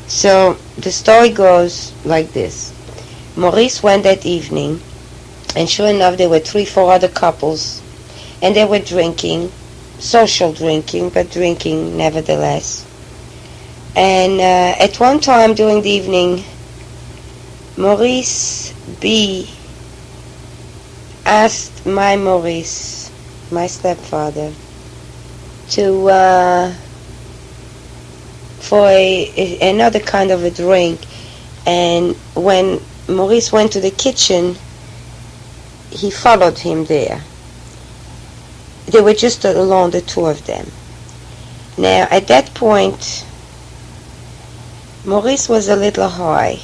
So the story goes like this. Maurice went that evening, and sure enough there were 3-4 other couples, and they were drinking, social drinking, but drinking nevertheless. And at one time during the evening, Maurice B. asked my Maurice, my stepfather, to for another kind of a drink. And when Maurice went to the kitchen, he followed him there. They were just alone, the two of them. Now, at that point, Maurice was a little high.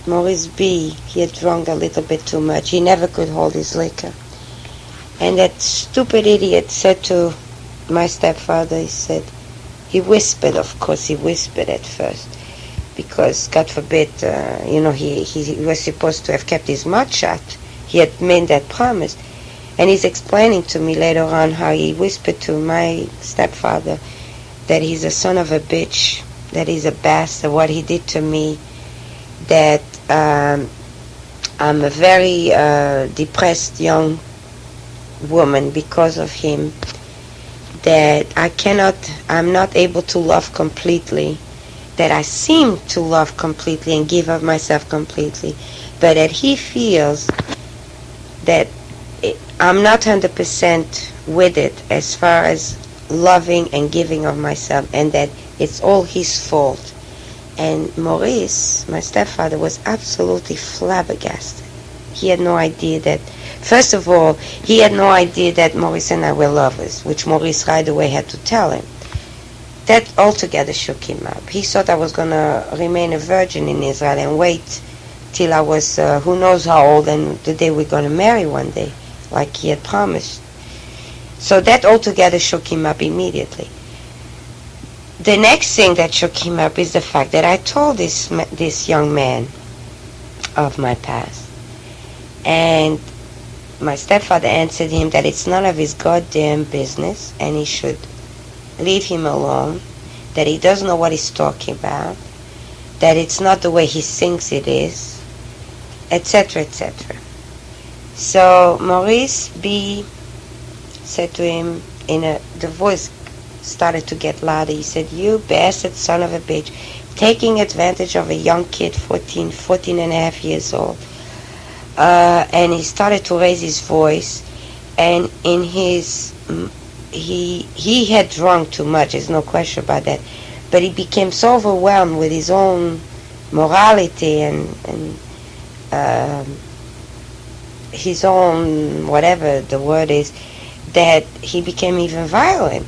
Maurice B., he had drunk a little bit too much. He never could hold his liquor. And that stupid idiot said to my stepfather, he whispered, of course he whispered at first, because, God forbid, he was supposed to have kept his mouth shut. He had made that promise. And he's explaining to me later on how he whispered to my stepfather that he's a son of a bitch, that he's a bastard, what he did to me, that I'm a very depressed young woman because of him, that I'm not able to love completely, that I seem to love completely and give of myself completely, but that he feels that I'm not 100% with it as far as loving and giving of myself, and that it's all his fault. And Maurice, my stepfather, was absolutely flabbergasted. He had no idea that, first of all, he had no idea that Maurice and I were lovers, which Maurice right away had to tell him. That altogether shook him up. He thought I was going to remain a virgin in Israel and wait till I was who knows how old, and the day we're going to marry one day, like he had promised. So that altogether shook him up immediately. The next thing that shook him up is the fact that I told this young man of my past. And my stepfather answered him that it's none of his goddamn business and he should leave him alone, that he doesn't know what he's talking about, that it's not the way he thinks it is, etc., etc. So Maurice B. said to him, the voice started to get louder. He said, "You bastard son of a bitch, taking advantage of a young kid, 14 and a half years old." And he started to raise his voice, and in his he had drunk too much, there's no question about that, but he became so overwhelmed with his own morality and his own, whatever the word is, that he became even violent,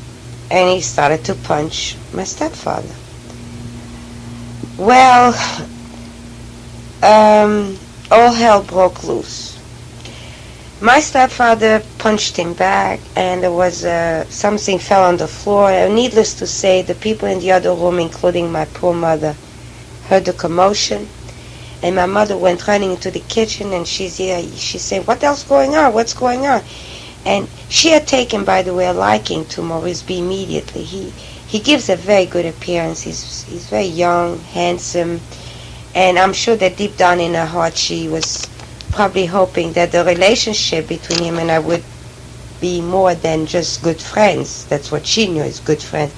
and he started to punch my stepfather. Well, all hell broke loose. My stepfather punched him back, and there was something fell on the floor. Needless to say, the people in the other room, including my poor mother, heard the commotion. And my mother went running into the kitchen, and she said, "What else going on? What's going on?" And she had taken, by the way, a liking to Maurice B. immediately. He gives a very good appearance. He's very young, handsome, and I'm sure that deep down in her heart she was probably hoping that the relationship between him and I would be more than just good friends. That's what she knew as good friends.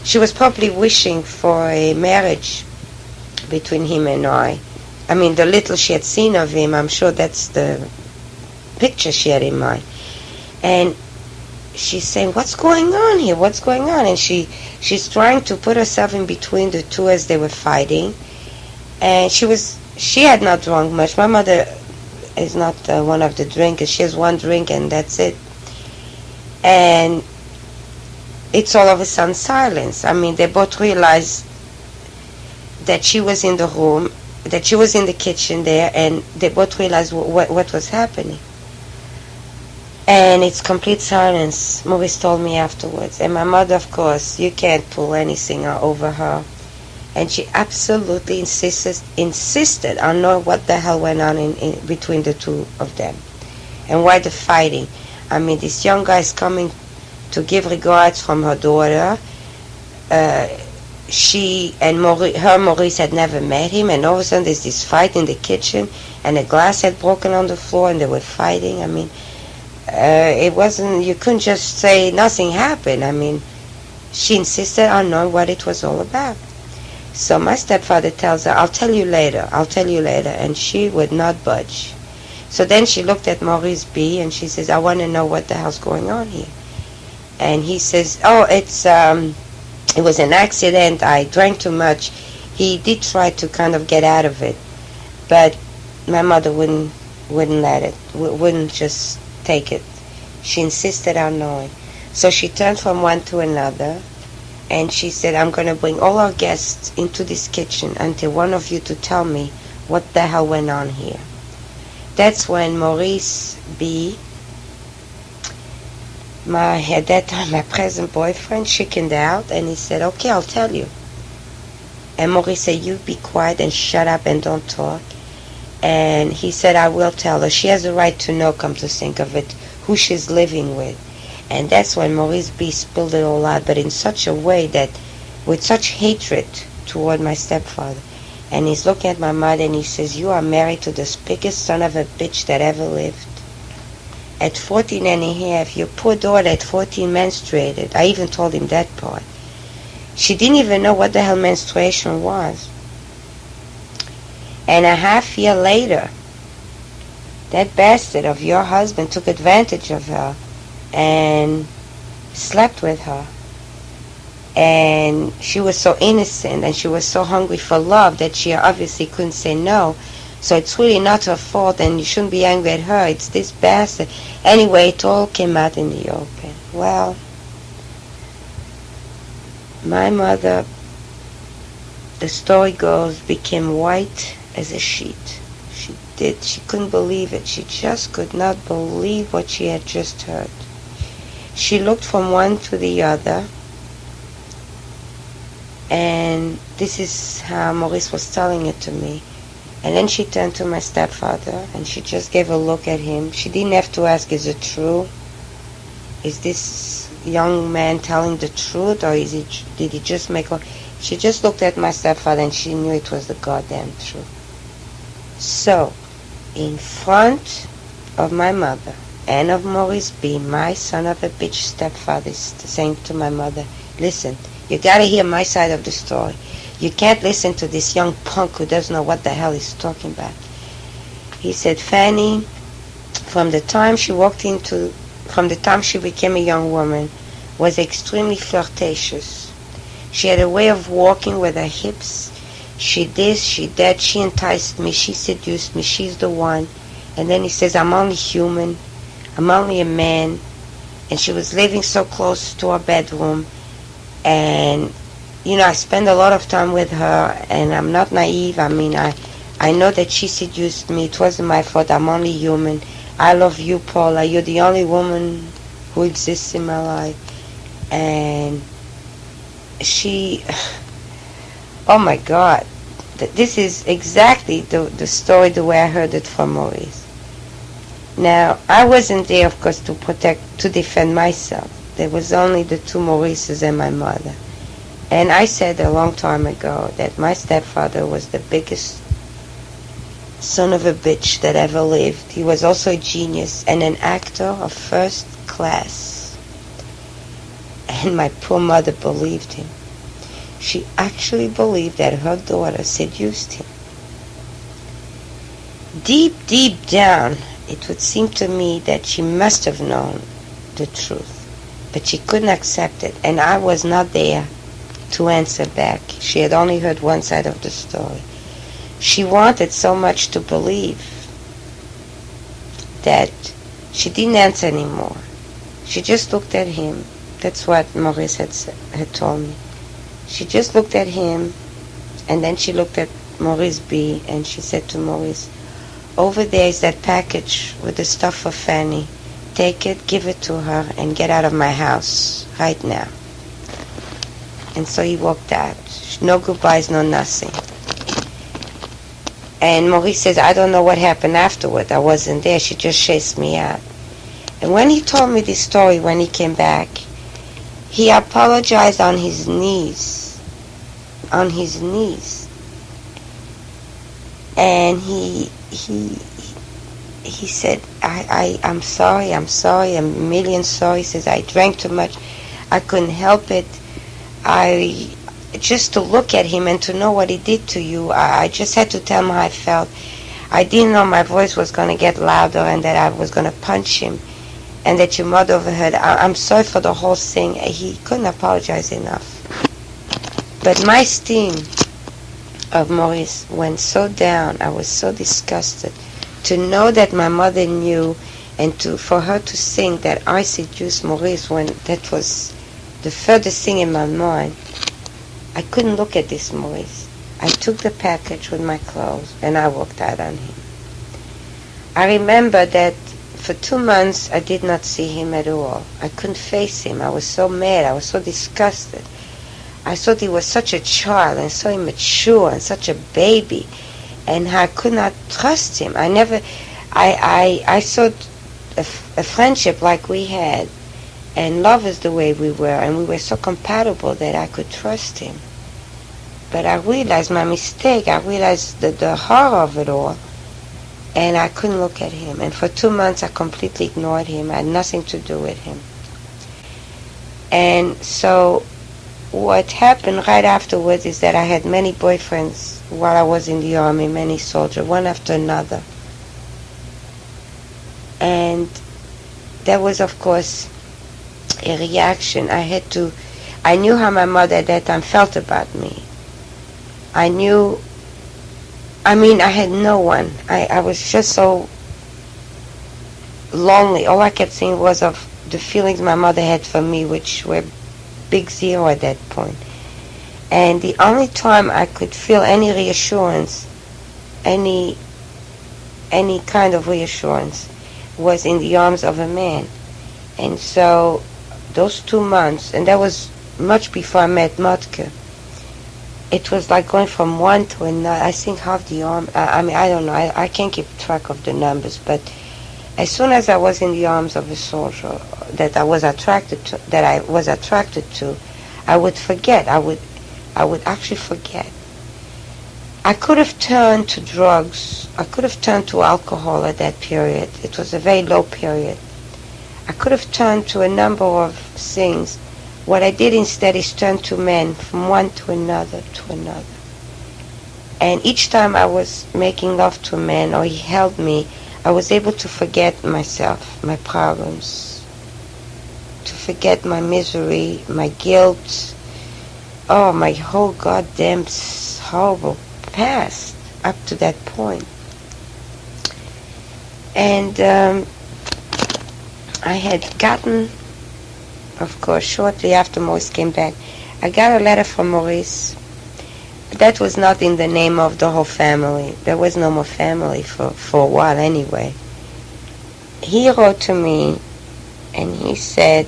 She was probably wishing for a marriage between him and I. I mean, the little she had seen of him, I'm sure that's the picture she had in mind. And she's saying, "What's going on here? What's going on?" And she's trying to put herself in between the two as they were fighting. And she had not drunk much. My mother is not one of the drinkers. She has one drink and that's it. And it's all of a sudden silence. I mean, they both realized that she was in the room, that she was in the kitchen there, and they both realized what was happening. And it's complete silence, Maurice told me afterwards. And my mother, of course, you can't pull anything over her. And she absolutely insisted on knowing what the hell went on in between the two of them. And why the fighting. I mean, this young guy is coming to give regards from her daughter. she and Maurice had never met him, and all of a sudden there's this fight in the kitchen, and a glass had broken on the floor, and they were fighting. I mean, it wasn't, you couldn't just say nothing happened. I mean, she insisted on knowing what it was all about. So my stepfather tells her, I'll tell you later, and she would not budge. So then she looked at Maurice B. and she says, I want to know what the hell's going on here. And he says, oh, it was an accident, I drank too much. He did try to kind of get out of it, but my mother wouldn't let it, wouldn't just take it. She insisted on knowing. So she turned from one to another, and she said, I'm going to bring all our guests into this kitchen until one of you to tell me what the hell went on here. That's when Maurice B., at that time my present boyfriend, chickened out, and he said, okay, I'll tell you. And Maurice said, you be quiet and shut up and don't talk. And he said, I will tell her. She has a right to know, come to think of it, who she's living with. And that's when Maurice B. spilled it all out, but in such a way that, with such hatred toward my stepfather. And he's looking at my mother and he says, you are married to the biggest son of a bitch that ever lived. At 14 and a half, your poor daughter at 14 menstruated. I even told him that part. She didn't even know what the hell menstruation was. And a half year later, that bastard of your husband took advantage of her and slept with her. And she was so innocent and she was so hungry for love that she obviously couldn't say no. So it's really not her fault, and you shouldn't be angry at her. It's this bastard. Anyway, it all came out in the open. Well, my mother, the story goes, became white as a sheet. She couldn't believe it. She just could not believe what she had just heard. She looked from one to the other, and this is how Maurice was telling it to me. And then she turned to my stepfather, and she just gave a look at him. She didn't have to ask, is it true? Is this young man telling the truth, or did he just make a... She just looked at my stepfather, and she knew it was the goddamn truth. So, in front of my mother and of Maurice B., my son of a bitch stepfather is saying to my mother, listen, you gotta hear my side of the story. You can't listen to this young punk who doesn't know what the hell he's talking about. He said, Fanny, from the time she became a young woman, was extremely flirtatious. She had a way of walking with her hips. She this, she that, she enticed me, she seduced me, she's the one. And then he says, I'm only human, I'm only a man. And she was living so close to our bedroom, and I spend a lot of time with her, and I'm not naive. I mean, I know that she seduced me. It wasn't my fault. I'm only human. I love you, Paula. You're the only woman who exists in my life. And she... Oh, my God. This is exactly the story the way I heard it from Maurice. Now, I wasn't there, of course, to defend myself. There was only the two Maurices and my mother. And I said a long time ago that my stepfather was the biggest son of a bitch that ever lived. He was also a genius and an actor of first class. And my poor mother believed him. She actually believed that her daughter seduced him. Deep, deep down, it would seem to me that she must have known the truth, but she couldn't accept it, and I was not there to answer back. She had only heard one side of the story. She wanted so much to believe that she didn't answer anymore. She just looked at him. That's what Maurice had told me. She just looked at him, and then she looked at Maurice B., and she said to Maurice, over there is that package with the stuff for Fanny. Take it, give it to her, and get out of my house right now. And so he walked out. No goodbyes, no nothing. And Maurice says, I don't know what happened afterward. I wasn't there. She just chased me out. And when he told me this story, when he came back, he apologized on his knees on his knees, and he said, I'm sorry, I'm a million sorry. He says, I drank too much, I couldn't help it. Just to look at him and to know what he did to you, I just had to tell him how I felt. I didn't know my voice was going to get louder and that I was going to punch him and that your mother overheard. I'm sorry for the whole thing. He couldn't apologize enough. But my esteem of Maurice went so down. I was so disgusted to know that my mother knew, and for her to think that I seduced Maurice when that was the furthest thing in my mind. I couldn't look at this Maurice. I took the package with my clothes and I walked out on him. I remember that for 2 months I did not see him at all. I couldn't face him. I was so mad. I was so disgusted. I thought he was such a child and so immature and such a baby, and I could not trust him. I thought a friendship like we had and love is the way we were, and we were so compatible that I could trust him. But I realized my mistake. I realized the horror of it all, and I couldn't look at him. And for 2 months I completely ignored him. I had nothing to do with him. And so what happened right afterwards is that I had many boyfriends while I was in the army, many soldiers, one after another. And there was, of course, a reaction. I knew how my mother at that time felt about me. I had no one. I was just so lonely. All I kept seeing was of the feelings my mother had for me, which were big zero at that point. And the only time I could feel any reassurance, any kind of reassurance, was in the arms of a man. And so those 2 months, and that was much before I met Motke, it was like going from one to another. I think half the arm, I don't know, I can't keep track of the numbers, but as soon as I was in the arms of a soldier that I was attracted to, I would forget. I would actually forget. I could have turned to drugs. I could have turned to alcohol at that period. It was a very low period. I could have turned to a number of things. What I did instead is turn to men, from one to another to another. And each time I was making love to a man or he held me, I was able to forget myself, my problems, to forget my misery, my guilt, my whole goddamn horrible past up to that point. And I had gotten, of course, shortly after Maurice came back, I got a letter from Maurice. That was not in the name of the whole family. There was no more family for a while anyway. He wrote to me and he said,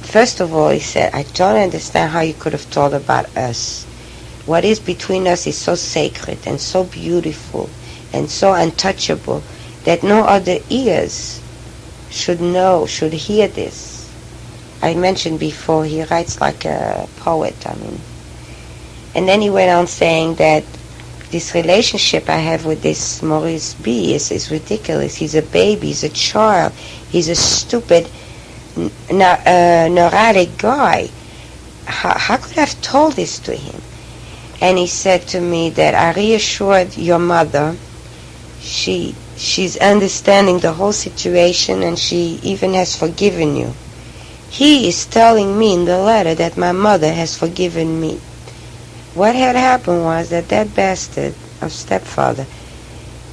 first of all, he said, I don't understand how you could have told about us. What is between us is so sacred and so beautiful and so untouchable that no other ears should hear this. I mentioned before, he writes like a poet, And then he went on saying that this relationship I have with this Maurice B is ridiculous. He's a baby, he's a child, he's a stupid, neurotic guy. How could I have told this to him? And he said to me that I reassured your mother. She's understanding the whole situation and she even has forgiven you. He is telling me in the letter that my mother has forgiven me. What had happened was that bastard of stepfather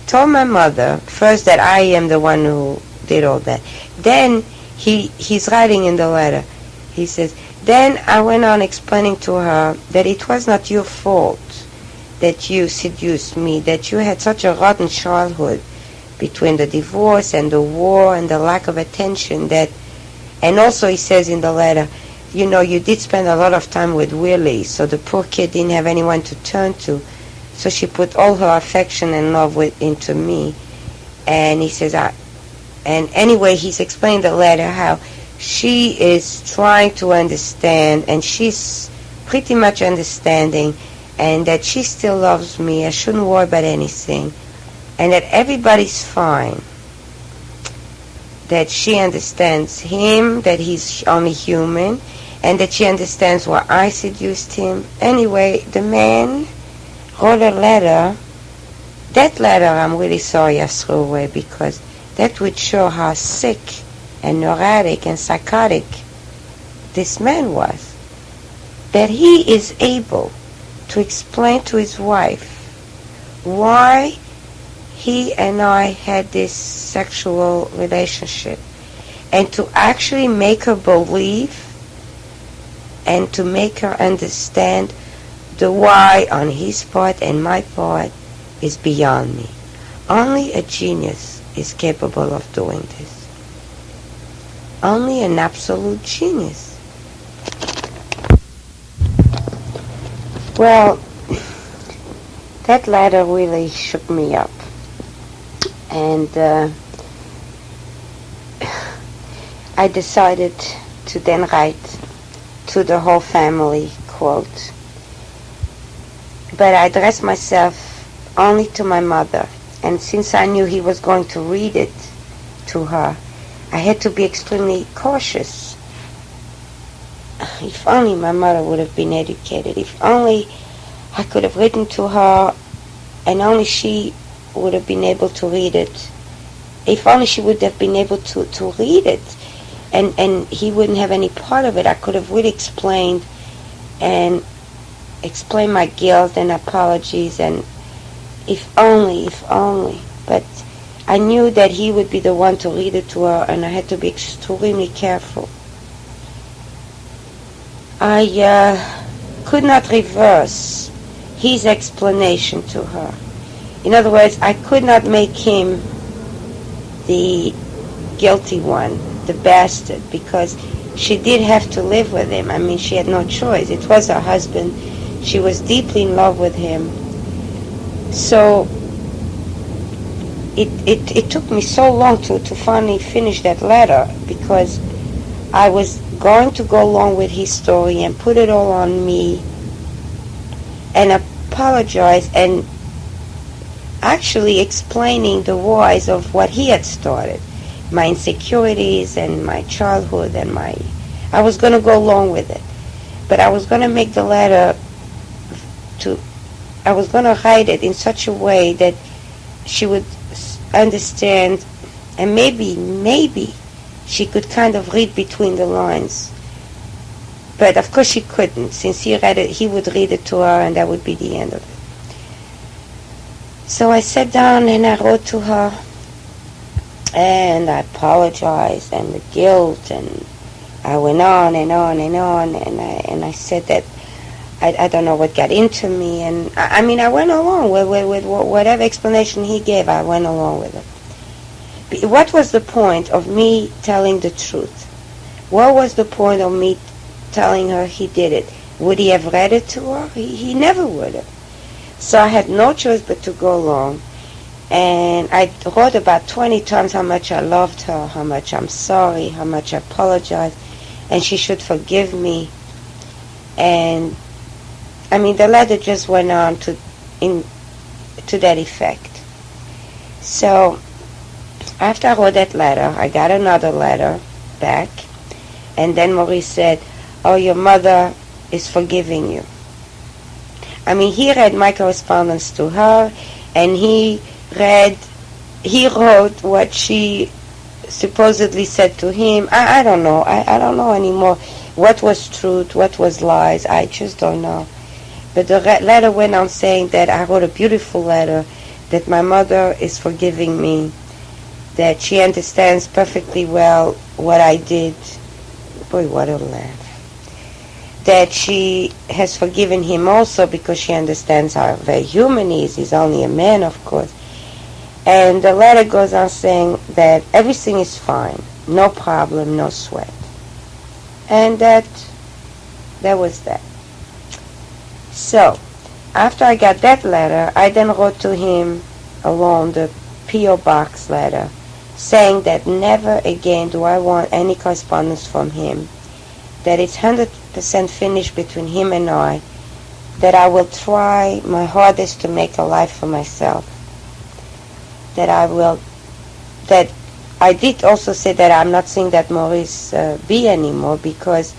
told my mother first that I am the one who did all that. Then he's writing in the letter, he says, then I went on explaining to her that it was not your fault that you seduced me, that you had such a rotten childhood between the divorce and the war and the lack of attention that, and also he says in the letter, you did spend a lot of time with Willie, so the poor kid didn't have anyone to turn to, so she put all her affection and love into me. And he says, and anyway, he's explained the letter how she is trying to understand, and she's pretty much understanding, and that she still loves me. I shouldn't worry about anything, and that everybody's fine. That she understands him, that he's only human, and that she understands why I seduced him. Anyway, the man wrote a letter. That letter I'm really sorry I threw away, because that would show how sick and neurotic and psychotic this man was. That he is able to explain to his wife why he and I had this sexual relationship, and to actually make her believe and to make her understand the why on his part and my part is beyond me. Only a genius is capable of doing this. Only an absolute genius. Well, that letter really shook me up. And I decided to then write to the whole family, quote, but I addressed myself only to my mother, and since I knew he was going to read it to her, I had to be extremely cautious. If only my mother would have been educated, if only I could have written to her and only she would have been able to read it, if only she would have been able to read it, and he wouldn't have any part of it. I could have really explained my guilt and apologies, and if only, but I knew that he would be the one to read it to her, and I had to be extremely careful. I could not reverse his explanation to her. In other words, I could not make him the guilty one, the bastard, because she did have to live with him. I mean, she had no choice. It was her husband. She was deeply in love with him. So it took me so long to finally finish that letter, because I was going to go along with his story and put it all on me and apologize, and actually explaining the whys of what he had started, my insecurities and my childhood, and I was going to go along with it, but I was going to make the letter I was going to write it in such a way that she would understand, and maybe she could kind of read between the lines. But of course she couldn't, since he read it, he would read it to her, and that would be the end of it. So I sat down and I wrote to her, and I apologized, and the guilt, and I went on and on and on, and I said that I don't know what got into me, and I mean, I went along with whatever explanation he gave. I went along with it. What was the point of me telling the truth? What was the point of me telling her he did it? Would he have read it to her? He never would have. So I had no choice but to go along, and I wrote about 20 times how much I loved her, how much I'm sorry, how much I apologize, and she should forgive me. And I mean, the letter just went on to that effect. So after I wrote that letter, I got another letter back, and then Maurice said, "Oh, your mother is forgiving you." I mean, he read my correspondence to her, and he wrote what she supposedly said to him. I don't know. I don't know anymore what was truth, what was lies. I just don't know. But the letter went on saying that I wrote a beautiful letter, that my mother is forgiving me, that she understands perfectly well what I did. Boy, what a laugh. That she has forgiven him also because she understands how very human he is. He's only a man, of course. And the letter goes on saying that everything is fine, no problem, no sweat. And that was that. So, after I got that letter, I then wrote to him alone the P.O. Box letter, saying that never again do I want any correspondence from him, that it's 100% finished between him and I, that I will try my hardest to make a life for myself, that I did also say that I'm not seeing that Maurice B anymore, because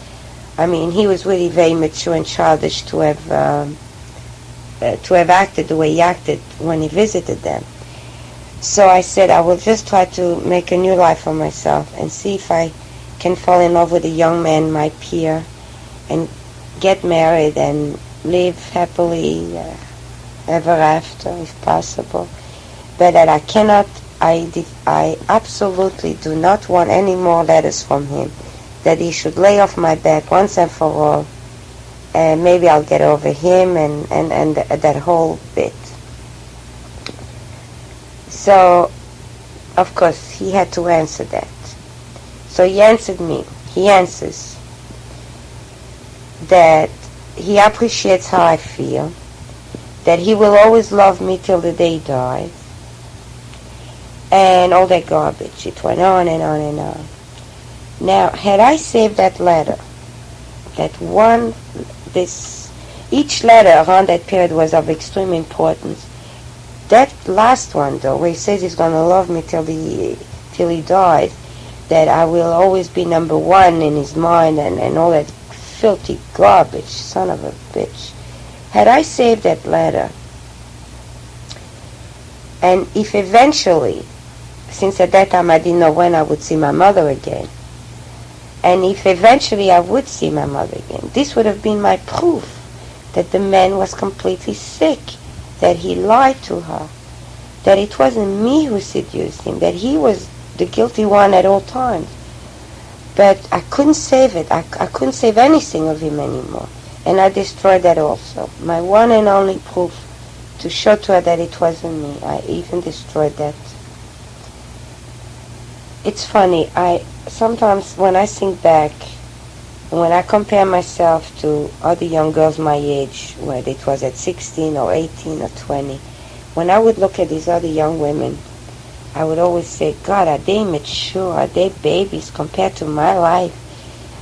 I mean he was really very mature and childish to have acted the way he acted when he visited them. So I said I will just try to make a new life for myself and see if I can fall in love with a young man, my peer, and get married and live happily ever after, if possible. But that I cannot, I absolutely do not want any more letters from him. That he should lay off my back once and for all, and maybe I'll get over him and that whole bit. So, of course, he had to answer that. So he answered me. He answers that he appreciates how I feel, that he will always love me till the day he dies, and all that garbage. It went on and on and on. Now, had I saved that letter, each letter around that period was of extreme importance. That last one, though, where he says he's going to love me till he dies, that I will always be number one in his mind, and all that filthy garbage, son of a bitch. Had I saved that letter, and if eventually, since at that time I didn't know when I would see my mother again, and if eventually I would see my mother again, this would have been my proof that the man was completely sick, that he lied to her, that it wasn't me who seduced him, that he was the guilty one at all times. But I couldn't save it. I couldn't save anything of him anymore. And I destroyed that also. My one and only proof to show to her that it wasn't me. I even destroyed that. It's funny. Sometimes when I think back, when I compare myself to other young girls my age, whether it was at 16 or 18 or 20, when I would look at these other young women, I would always say, God, are they mature? Are they babies compared to my life?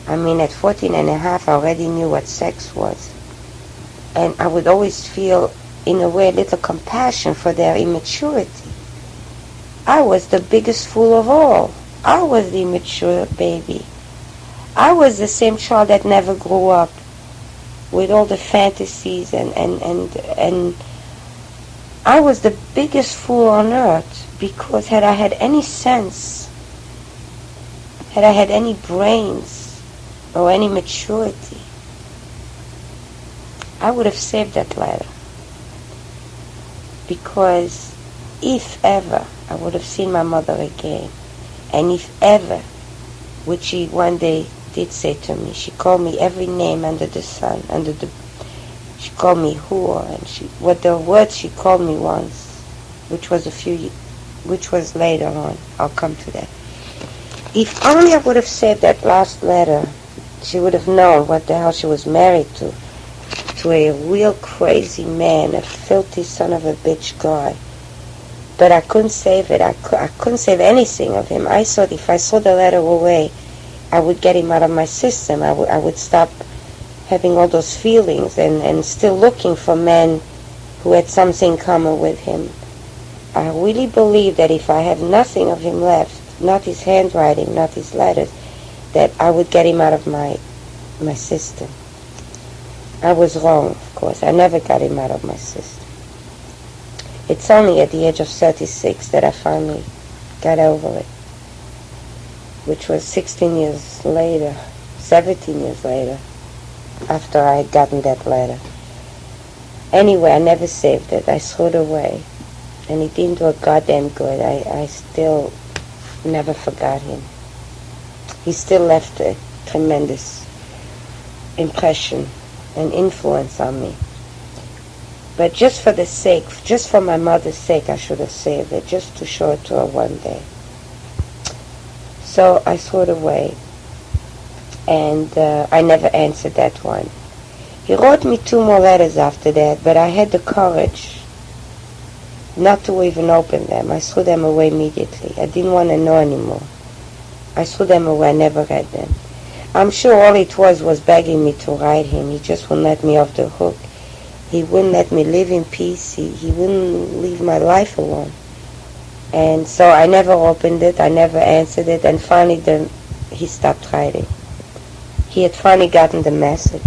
I mean, at 14 and a half, I already knew what sex was. And I would always feel, in a way, a little compassion for their immaturity. I was the biggest fool of all. I was the immature baby. I was the same child that never grew up, with all the fantasies, and I was the biggest fool on earth, because had I had any sense, had I had any brains or any maturity, I would have saved that letter. Because if ever I would have seen my mother again, and if ever, which she one day did say to me, she called me every name under the sun, she called me whore, and what the words she called me once, which was later on, I'll come to that. If only I would have saved that last letter, she would have known what the hell she was married to a real crazy man, a filthy son of a bitch guy. But I couldn't save it. I couldn't save anything of him. I thought if I threw the letter away, I would get him out of my system. I would stop having all those feelings and still looking for men who had something in common with him. I really believe that if I have nothing of him left, not his handwriting, not his letters, that I would get him out of my system. I was wrong, of course. I never got him out of my system. It's only at the age of 36 that I finally got over it, which was 17 years later, after I had gotten that letter. Anyway, I never saved it. I threw it away. And it didn't do a goddamn good. I still never forgot him. He still left a tremendous impression and influence on me. But just for my mother's sake, I should have saved it, just to show it to her one day. So I threw it away, and I never answered that one. He wrote me 2 more letters after that, but I had the courage not to even open them. I threw them away immediately. I didn't want to know anymore. I threw them away. I never read them. I'm sure all it was begging me to write him. He just wouldn't let me off the hook. He wouldn't let me live in peace. He wouldn't leave my life alone. And so I never opened it. I never answered it. And finally, he stopped writing. He had finally gotten the message.